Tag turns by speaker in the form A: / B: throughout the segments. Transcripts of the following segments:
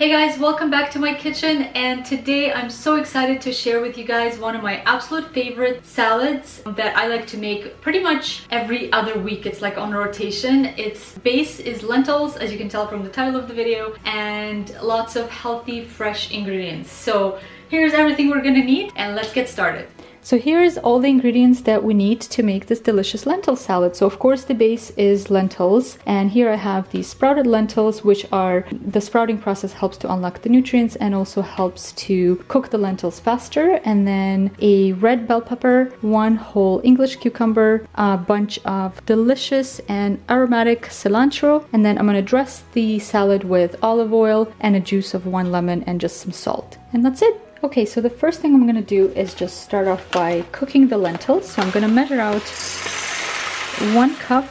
A: Hey guys, welcome back to my kitchen, and today I'm so excited to share with you guys one of my absolute favorite salads that I like to make pretty much every other week. It's like on rotation. Its base is lentils, as you can tell from the title of the video, and lots of healthy fresh ingredients. So here's everything we're gonna need, and let's get started. So here's all the ingredients that we need to make this delicious lentil salad. So of course the base is lentils, and here I have these sprouted lentils, which are, the sprouting process helps to unlock the nutrients and also helps to cook the lentils faster. And then a red bell pepper, one whole English cucumber, a bunch of delicious and aromatic cilantro, and then I'm gonna dress the salad with olive oil and a juice of one lemon and just some salt. And that's it. Okay, so the first thing I'm gonna do is just start off by cooking the lentils. So I'm gonna measure out 1 cup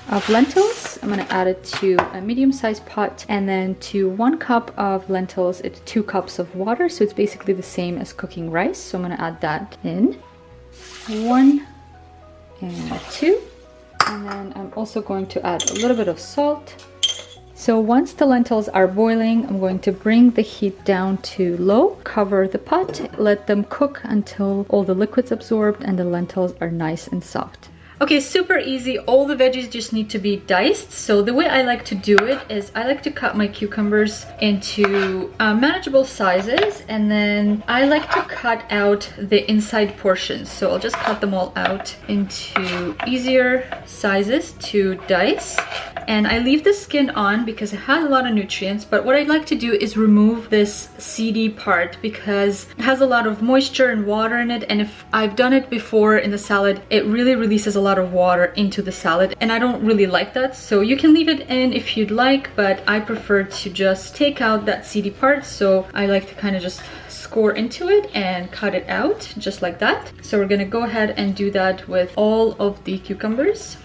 A: of lentils. I'm gonna add it to a medium-sized pot, and then to 1 cup of lentils, it's 2 cups of water. So it's basically the same as cooking rice. So I'm gonna add that in. 1 and 2. And then I'm also going to add a little bit of salt. So once the lentils are boiling, I'm going to bring the heat down to low, cover the pot, let them cook until all the liquid's absorbed and the lentils are nice and soft. Okay, super easy. All the veggies just need to be diced. So the way I like to do it is I like to cut my cucumbers into manageable sizes, and then I like to cut out the inside portions. So I'll just cut them all out into easier sizes to dice. And I leave the skin on because it has a lot of nutrients, but what I'd like to do is remove this seedy part because it has a lot of moisture and water in it, and if I've done it before in the salad, it really releases a lot of water into the salad, and I don't really like that. So you can leave it in if you'd like, but I prefer to just take out that seedy part. So I like to kind of just score into it and cut it out just like that. So we're gonna go ahead and do that with all of the cucumbers.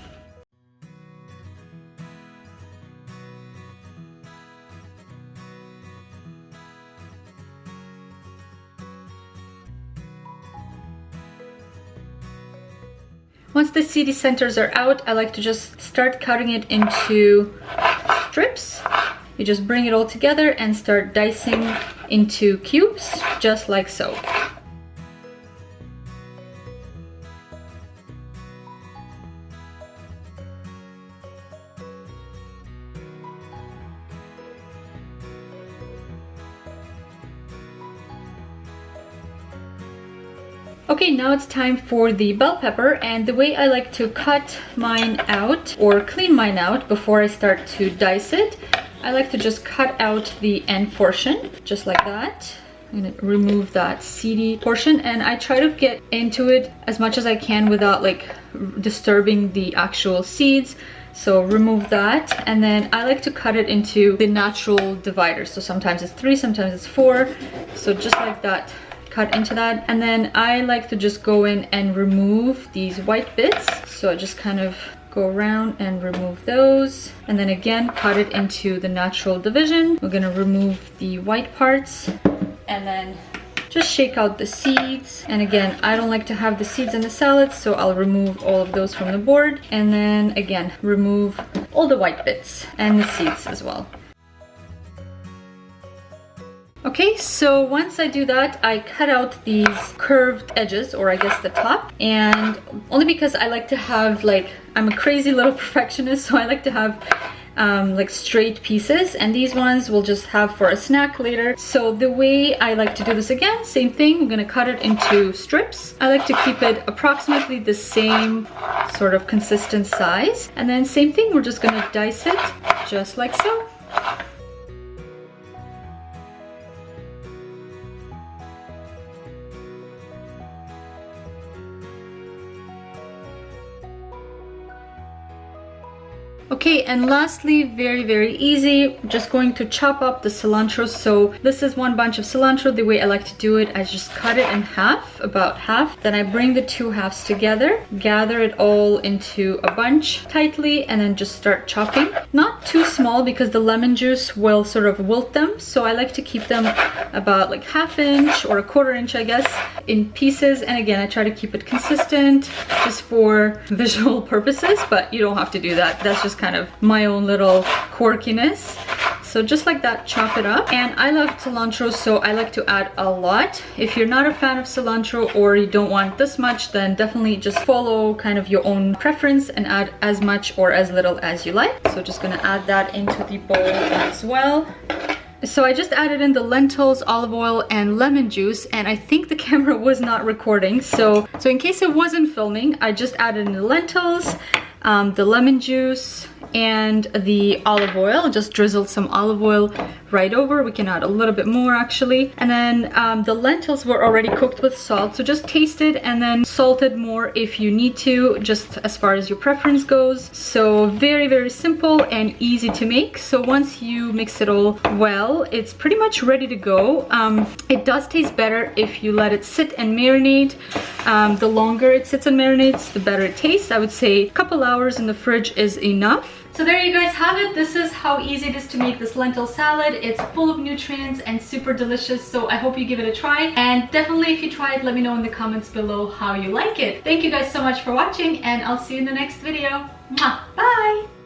A: Once the seedy centers are out, I like to just start cutting it into strips. You just bring it all together and start dicing into cubes, just like so. Okay, now it's time for the bell pepper, and the way I like to cut mine out or clean mine out before I start to dice it, I like to just cut out the end portion, just like that. I'm gonna remove that seedy portion, and I try to get into it as much as I can without like disturbing the actual seeds. So remove that, and then I like to cut it into the natural divider. So sometimes it's 3, sometimes it's 4. So just like that, cut into that. And then I like to just go in and remove these white bits. So I just kind of go around and remove those, and then again cut it into the natural division. We're gonna remove the white parts and then just shake out the seeds. And again, I don't like to have the seeds in the salad, so I'll remove all of those from the board, and then again remove all the white bits and the seeds as well. Okay, so once I do that, I cut out these curved edges, or I guess the top, and only because I like to have, like, I'm a crazy little perfectionist, so I like to have like straight pieces, and these ones we'll just have for a snack later. So the way I like to do this, again, same thing, I'm gonna cut it into strips. I like to keep it approximately the same sort of consistent size, and then same thing, we're just gonna dice it just like so. Okay, and lastly, very easy, just going to chop up the cilantro. So this is 1 bunch of cilantro. The way I like to do it, I just cut it in half, about half. Then I bring the 2 halves together, gather it all into a bunch tightly, and then just start chopping. Not too small because the lemon juice will sort of wilt them. So I like to keep them about like 1/2 inch or 1/4 inch, I guess, in pieces. And again, I try to keep it consistent just for visual purposes, but you don't have to do that. That's just kind of my own little quirkiness. So just like that, chop it up. And I love cilantro, so I like to add a lot. If you're not a fan of cilantro or you don't want this much, then definitely just follow kind of your own preference and add as much or as little as you like. So just gonna add that into the bowl as well. So I just added in the lentils, olive oil, and lemon juice, and I think the camera was not recording. So in case it wasn't filming, I just added in the lentils, the lemon juice, and the olive oil. Just drizzled some olive oil right over. We can add a little bit more actually. And then the lentils were already cooked with salt, so just taste it and then salt it more if you need to, just as far as your preference goes. So very simple and easy to make. So once you mix it all well, it's pretty much ready to go. It does taste better if you let it sit and marinate. The longer it sits and marinates, the better it tastes. I would say a couple hours in the fridge is enough. So there you guys have it. This is how easy it is to make this lentil salad. It's full of nutrients and super delicious, so I hope you give it a try. And definitely if you try it, let me know in the comments below how you like it. Thank you guys so much for watching, and I'll see you in the next video. Mwah! Bye!